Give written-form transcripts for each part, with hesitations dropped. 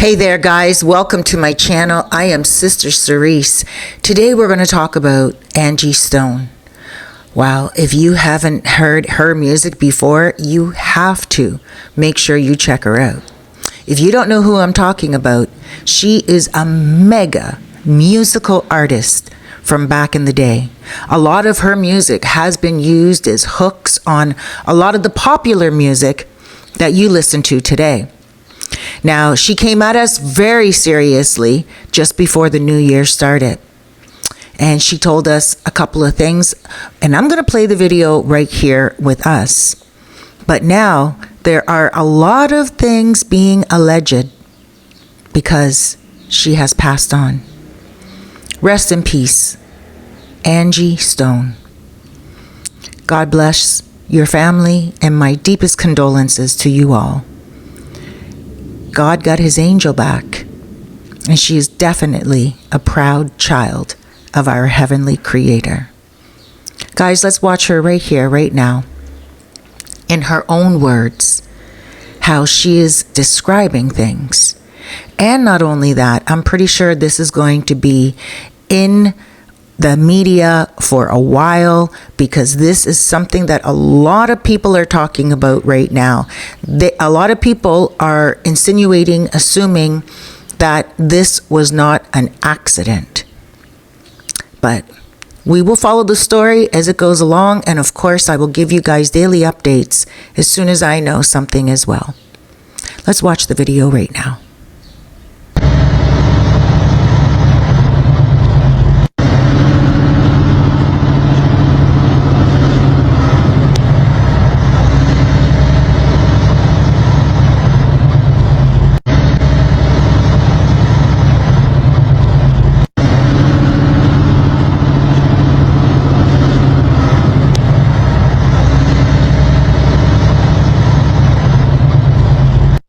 Hey there guys, welcome to my channel. I am Sister Cerise. Today we're going to talk about Angie Stone. Wow, if you haven't heard her music before, you have to make sure you check her out. If you don't know who I'm talking about, she is a mega musical artist from back in the day. A lot of her music has been used as hooks on a lot of the popular music that you listen to today. Now, she came at us very seriously just before the new year started. And she told us a couple of things, and I'm going to play the video right here with us. But now, there are a lot of things being alleged because she has passed on. Rest in peace, Angie Stone. God bless your family, and my deepest condolences to you all. God got his angel back, and she is definitely a proud child of our heavenly creator. Guys, let's watch her right here, right now, in her own words, how she is describing things. And not only that, I'm pretty sure this is going to be in the media for a while, because this is something that a lot of people are talking about right now. A lot of people are insinuating, assuming that this was not an accident. But we will follow the story as it goes along, and of course I will give you guys daily updates as soon as I know something as well. Let's watch the video right now.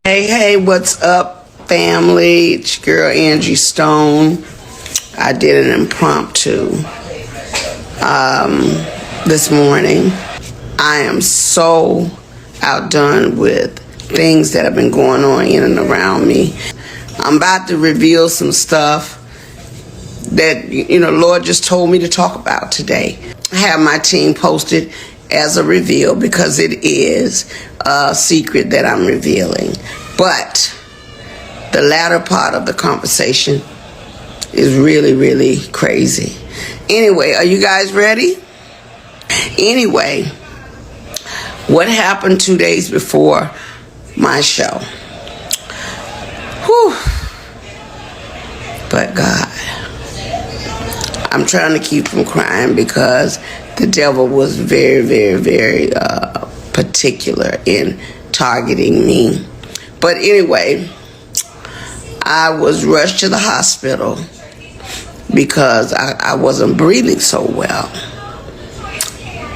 Hey, what's up, family? It's your girl Angie Stone. I did an impromptu this morning. I am so outdone with things that have been going on in and around me. I'm about to reveal some stuff that, Lord just told me to talk about today. I have my team posted as a reveal because it is a secret that I'm revealing. But the latter part of the conversation is really, really crazy. Anyway, are you guys ready? Anyway, what happened 2 days before my show? Whew. But God, I'm trying to keep from crying because the devil was very, very, very particular in targeting me. But anyway, I was rushed to the hospital because I wasn't breathing so well.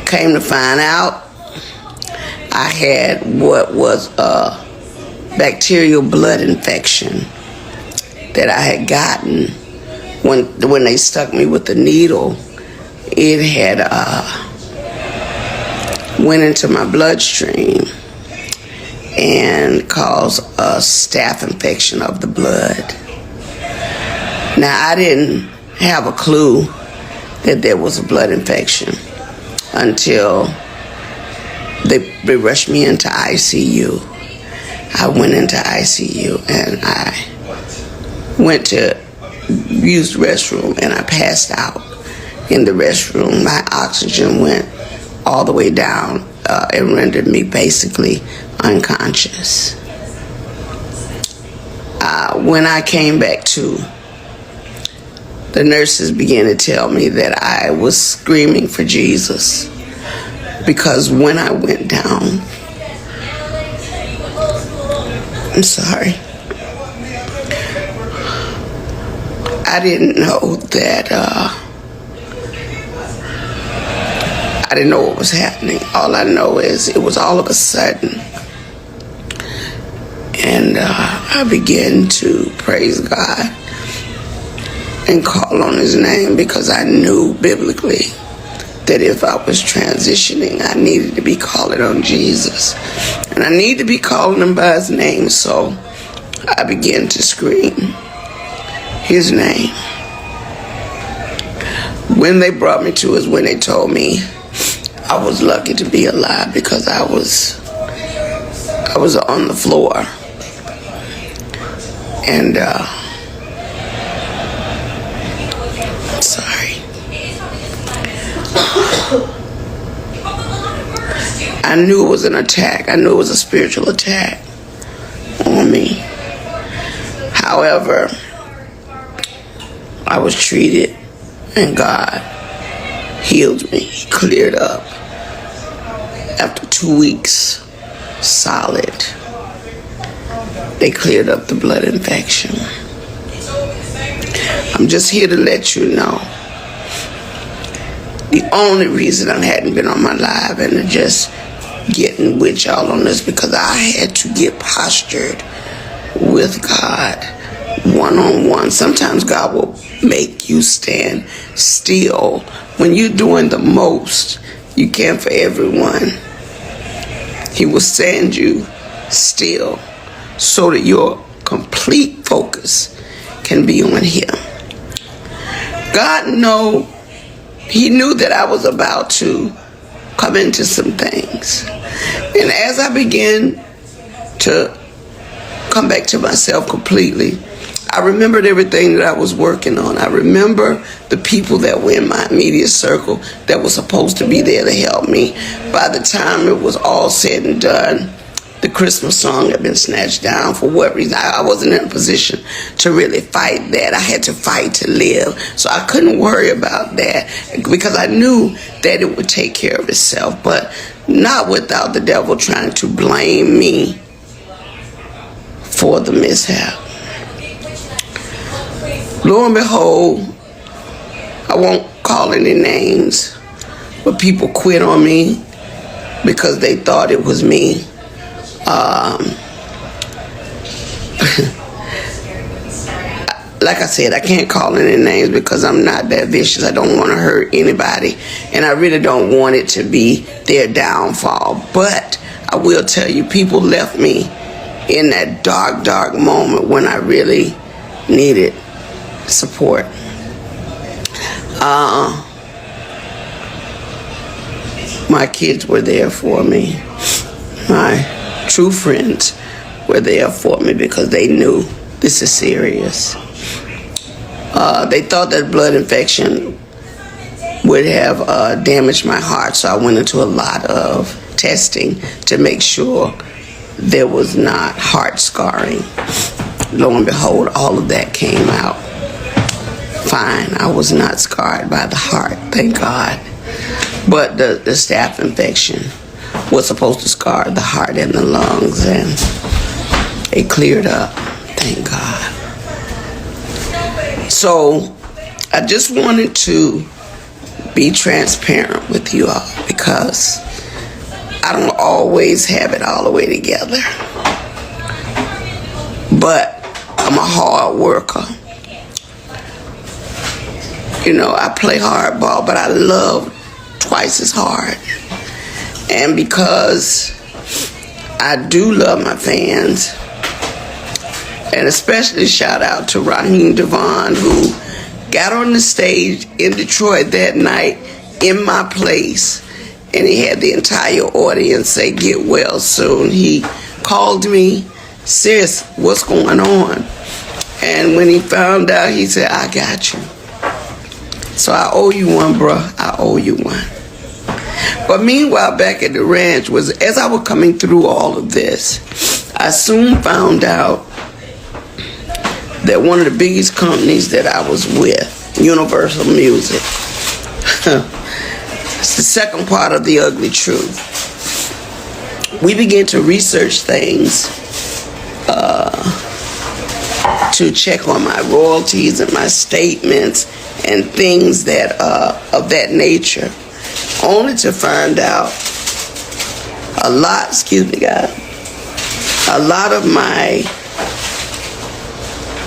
Came to find out, I had what was a bacterial blood infection that I had gotten when they stuck me with the needle. It had went into my bloodstream and caused a staph infection of the blood. Now, I didn't have a clue that there was a blood infection until they rushed me into ICU. I went into ICU and I went to use the restroom and I passed out in the restroom. My oxygen went all the way down and rendered me basically unconscious. When I came back to, the nurses began to tell me that I was screaming for Jesus, because when I went down, I'm sorry, I didn't know that I didn't know what was happening. All I know is it was all of a sudden. And I began to praise God and call on his name, because I knew biblically that if I was transitioning, I needed to be calling on Jesus. And I need to be calling him by his name. So I began to scream his name. When they brought me to is when they told me I was lucky to be alive, because I was on the floor. And sorry. I knew it was an attack. I knew it was a spiritual attack on me. However, I was treated, and God healed me. He cleared up. After 2 weeks, solid, they cleared up the blood infection. I'm just here to let you know, the only reason I hadn't been on my live and just getting with y'all on this, because I had to get postured with God one-on-one. Sometimes God will make you stand still. When you're doing the most you can for everyone, He will stand you still so that your complete focus can be on Him. God He knew that I was about to come into some things. And as I began to come back to myself completely, I remembered everything that I was working on. I remember the people that were in my immediate circle that were supposed to be there to help me. By the time it was all said and done, the Christmas song had been snatched down. For what reason? I wasn't in a position to really fight that. I had to fight to live. So I couldn't worry about that, because I knew that it would take care of itself, but not without the devil trying to blame me for the mishap. Lo and behold, I won't call any names, but people quit on me because they thought it was me. Like I said, I can't call any names because I'm not that vicious. I don't want to hurt anybody, and I really don't want it to be their downfall. But I will tell you, people left me in that dark moment when I really needed support. My kids were there for me. My true friends were there for me because they knew this is serious. They thought that blood infection would have damaged my heart, so I went into a lot of testing to make sure there was not heart scarring. Lo and behold, all of that came out fine. I was not scarred by the heart, thank God. But the staph infection was supposed to scar the heart and the lungs, and it cleared up, thank God. So I just wanted to be transparent with you all, because I don't always have it all the way together. But I'm a hard worker. You know, I play hardball, but I love twice as hard. And because I do love my fans, and especially shout out to Raheem Devon, who got on the stage in Detroit that night in my place, and he had the entire audience say, "Get well soon." He called me, "Sis, what's going on?" And when he found out, he said, "I got you." So I owe you one, bruh. I owe you one. But meanwhile, back at the ranch, as I was coming through all of this, I soon found out that one of the biggest companies that I was with, Universal Music, it's the second part of the ugly truth. We began to research things to check on my royalties and my statements and things that of that nature, only to find out a lot of my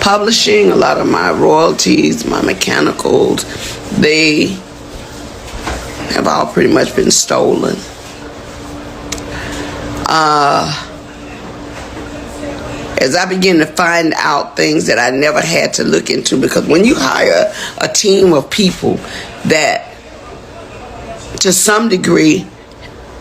publishing, a lot of my royalties, my mechanicals, they have all pretty much been stolen. As I began to find out things that I never had to look into, because when you hire a team of people that to some degree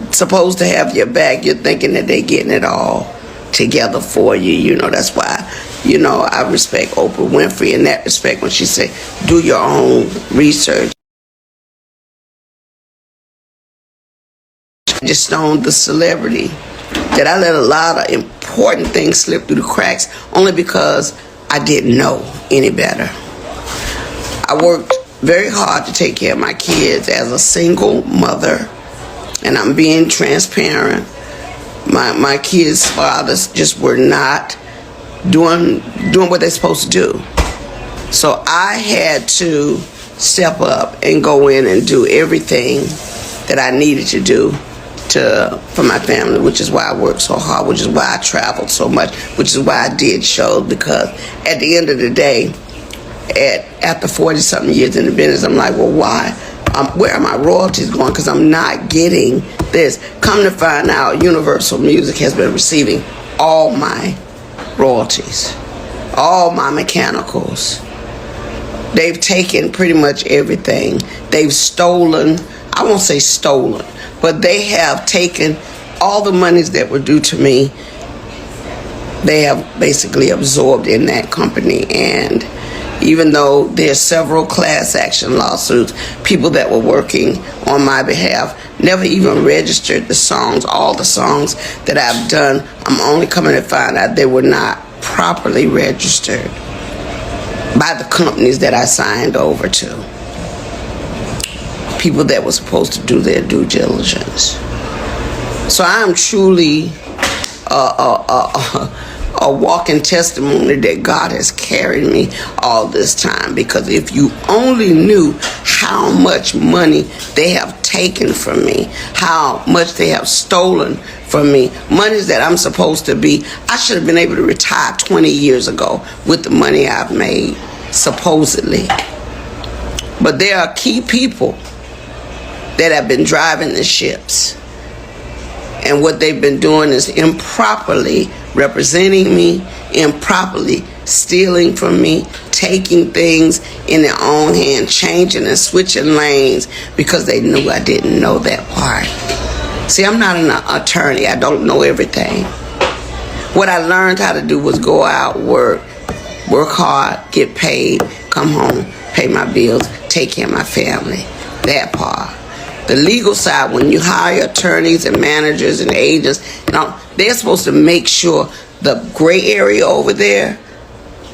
supposed to have your back, you're thinking that they're getting it all together for you. You know, that's why, you know, I respect Oprah Winfrey in that respect when she said, do your own research. Angie Stone, the celebrity, that I let a lot of important things slip through the cracks only because I didn't know any better. I worked very hard to take care of my kids as a single mother, and I'm being transparent. My kids' fathers just were not doing what they're supposed to do. So I had to step up and go in and do everything that I needed to do for my family, which is why I worked so hard, which is why I traveled so much, which is why I did shows, because at the end of the day, after 40-something years in the business, I'm like, well, why? Where are my royalties going? Because I'm not getting this. Come to find out, Universal Music has been receiving all my royalties, all my mechanicals. They've taken pretty much everything. They've stolen, I won't say stolen, but they have taken all the monies that were due to me. They have basically absorbed in that company. And even though there's several class action lawsuits, people that were working on my behalf never even registered the songs. All the songs that I've done, I'm only coming to find out they were not properly registered by the companies that I signed over to. People that were supposed to do their due diligence. So I am truly a walking testimony that God has carried me all this time, because if you only knew how much money they have taken from me, how much they have stolen from me, monies that I'm supposed to be, I should have been able to retire 20 years ago with the money I've made, supposedly. But there are key people that have been driving the ships, and what they've been doing is improperly representing me, improperly stealing from me, taking things in their own hand, changing and switching lanes because they knew I didn't know that part. See, I'm not an attorney. I don't know everything. What I learned how to do was go out, work hard, get paid, come home, pay my bills, take care of my family. That part. The legal side, when you hire attorneys and managers and agents, they're supposed to make sure the gray area over there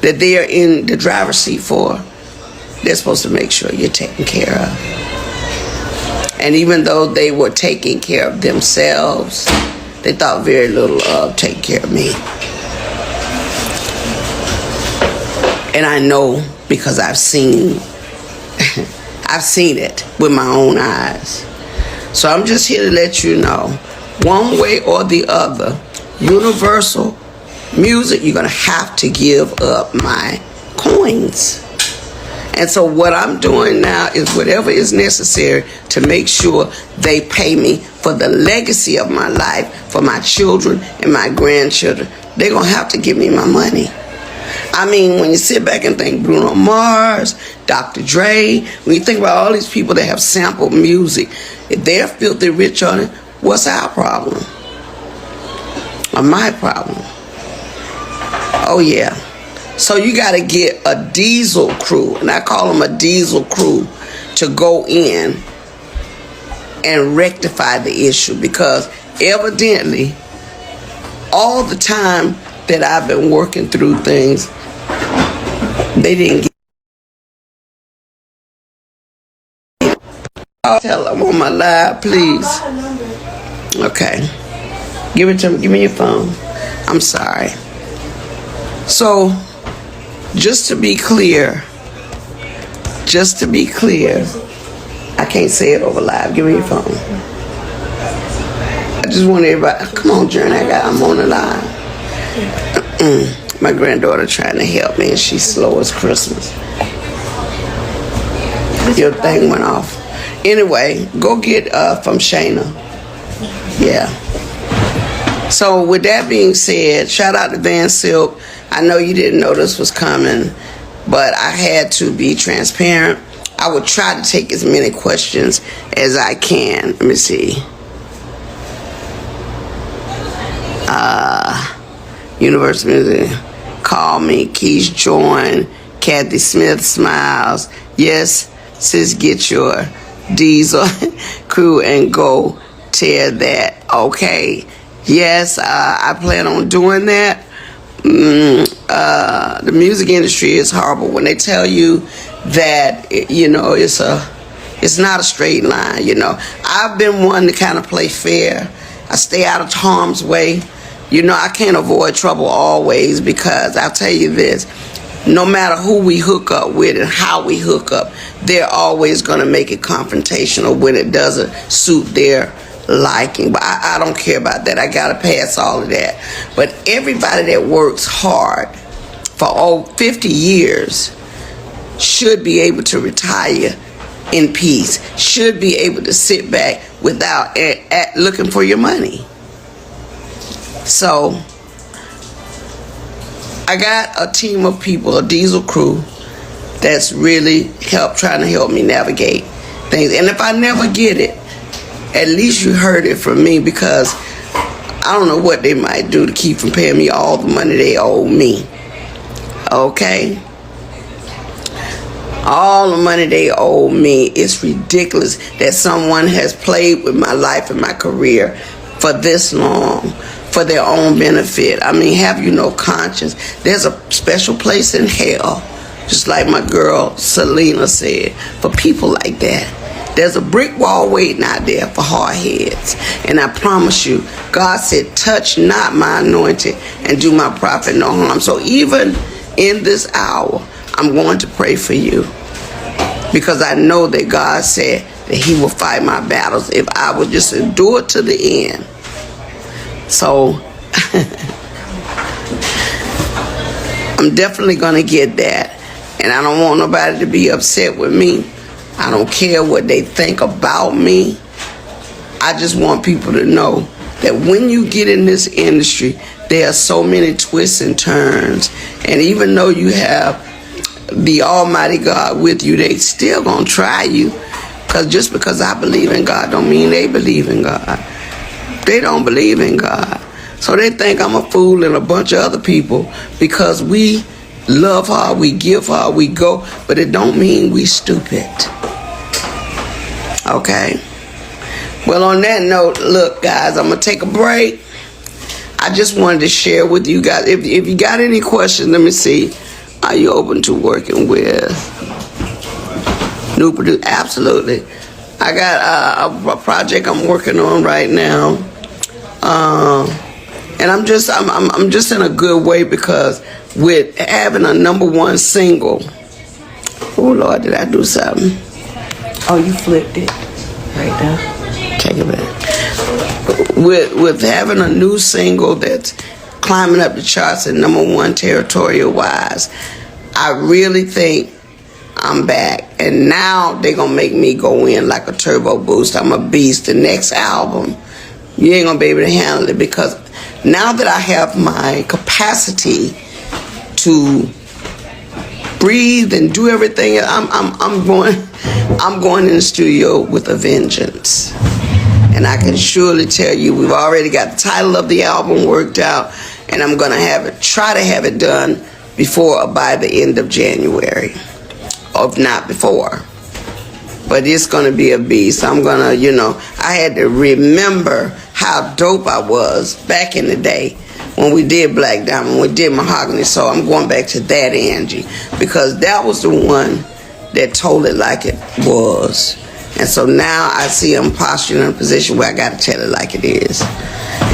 that they're in the driver's seat for, they're supposed to make sure you're taken care of. And even though they were taking care of themselves, they thought very little of taking care of me. And I know because I've seen it with my own eyes. So I'm just here to let you know, one way or the other, Universal Music, you're going to have to give up my coins. And so what I'm doing now is whatever is necessary to make sure they pay me for the legacy of my life, for my children and my grandchildren. They're going to have to give me my money. I mean, when you sit back and think Bruno Mars, Dr. Dre, when you think about all these people that have sampled music, if they're filthy rich on it, what's our problem? Or my problem? Oh, yeah. So you got to get a diesel crew, and I call them a diesel crew, to go in and rectify the issue, because evidently all the time that I've been working through things, they didn't get. I'll tell them on my live, please. Okay. Give it to me. Give me your phone. I'm sorry. So, just to be clear, I can't say it over live. Give me your phone. I just want everybody, come on, Journey, I'm on the line. My granddaughter trying to help me, and she's slow as Christmas. Your thing went off. Anyway, go get from Shayna. Yeah. So with that being said, shout out to Van Silk. I know you didn't know this was coming, but I had to be transparent. I would try to take as many questions as I can. Let me see. Universal Music, call me. Keys join. Kathy Smith smiles. Yes, sis, get your diesel crew and go tear that. Okay. Yes, I plan on doing that. The music industry is horrible when they tell you that it's not a straight line. I've been one to kind of play fair. I stay out of harm's way. I can't avoid trouble always, because I'll tell you this: no matter who we hook up with and how we hook up, they're always going to make it confrontational when it doesn't suit their liking. But I don't care about that. I got to pass all of that. But everybody that works hard for 50 years should be able to retire in peace, should be able to sit back without looking for your money. So I got a team of people, a diesel crew, that's really trying to help me navigate things. And if I never get it, at least you heard it from me, because I don't know what they might do to keep from paying me all the money they owe me. Okay? All the money they owe me. It's ridiculous that someone has played with my life and my career for this long, for their own benefit. I mean, have you no conscience? There's a special place in hell, just like my girl Selena said, for people like that. There's a brick wall waiting out there for hard heads. And I promise you, God said, touch not my anointed and do my prophet no harm. So even in this hour, I'm going to pray for you, because I know that God said that he will fight my battles if I would just endure to the end. So I'm definitely going to get that. And I don't want nobody to be upset with me. I don't care what they think about me. I just want people to know that when you get in this industry, there are so many twists and turns. And even though you have the Almighty God with you, they still gonna try you. Because just because I believe in God don't mean they believe in God. They don't believe in God. So they think I'm a fool and a bunch of other people, because we love hard, we give hard, we go, but it don't mean we stupid. Okay? Well, on that note, look, guys, I'm going to take a break. I just wanted to share with you guys. If you got any questions, let me see. Are you open to working with new producers? Absolutely. I got a project I'm working on right now. And I'm just in a good way, because with having a #1 single. Oh, Lord, did I do something? Oh, you flipped it right there. Take it back. With having a new single that's climbing up the charts at #1 territorial wise, I really think I'm back. And now they're going to make me go in like a turbo boost. I'm a beast. The next album, you ain't going to be able to handle it, because now that I have my capacity to breathe and do everything, I'm going in the studio with a vengeance. And I can surely tell you, we've already got the title of the album worked out, and I'm going to try to have it done by the end of January, if not before. But it's going to be a beast. I'm going to, I had to remember how dope I was back in the day when we did Black Diamond, when we did Mahogany. So I'm going back to that Angie, because that was the one that told it like it was. And so now I see I'm posturing in a position where I got to tell it like it is.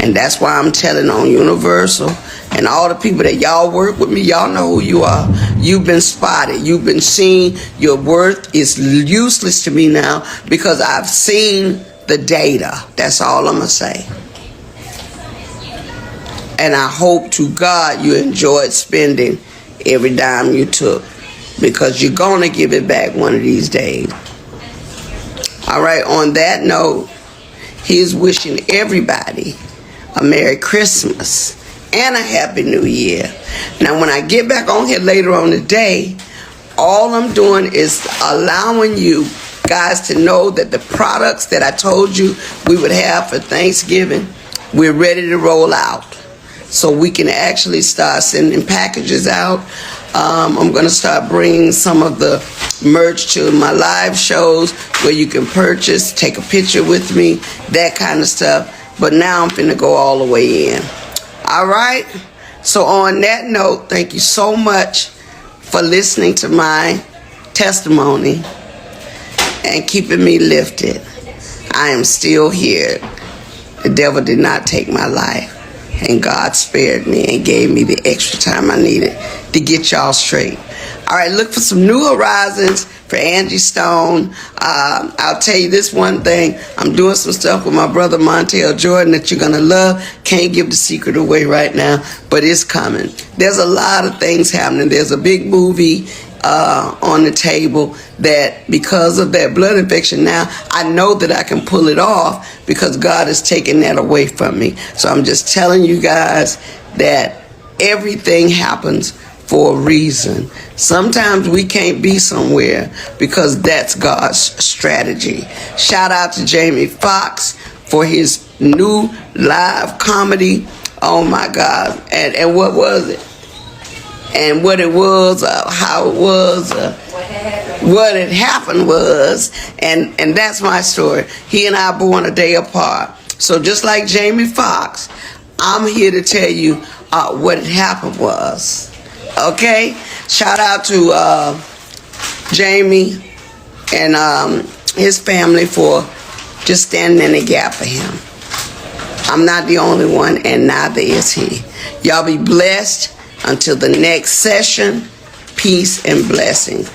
And that's why I'm telling on Universal. And all the people that y'all work with me, y'all know who you are. You've been spotted. You've been seen. Your worth is useless to me now, because I've seen the data. That's all I'm going to say. And I hope to God you enjoyed spending every dime you took, because you're going to give it back one of these days. All right, on that note, he is wishing everybody a Merry Christmas and a Happy New Year. Now, when I get back on here later on today, all I'm doing is allowing you guys to know that the products that I told you we would have for Thanksgiving, we're ready to roll out. So we can actually start sending packages out. I'm going to start bringing some of the merch to my live shows where you can purchase, take a picture with me, that kind of stuff. But now I'm finna go all the way in. All right? So on that note, thank you so much for listening to my testimony and keeping me lifted. I am still here. The devil did not take my life, and God spared me and gave me the extra time I needed to get y'all straight. All right, look for some new horizons for Angie Stone. I'll tell you this one thing. I'm doing some stuff with my brother Montel Jordan that you're going to love. Can't give the secret away right now, but it's coming. There's a lot of things happening. There's a big movie on the table that because of that blood infection now, I know that I can pull it off because God has taken that away from me. So I'm just telling you guys that everything happens for a reason. Sometimes we can't be somewhere because that's God's strategy. Shout out to Jamie Foxx for his new live comedy. Oh my God. And what was it? And what it was, how it was, what had happened was, and that's my story. He and I born a day apart. So just like Jamie Foxx, I'm here to tell you what had happened was. Okay? Shout out to Jamie and his family for just standing in the gap for him. I'm not the only one, and neither is he. Y'all be blessed. Until the next session, peace and blessings.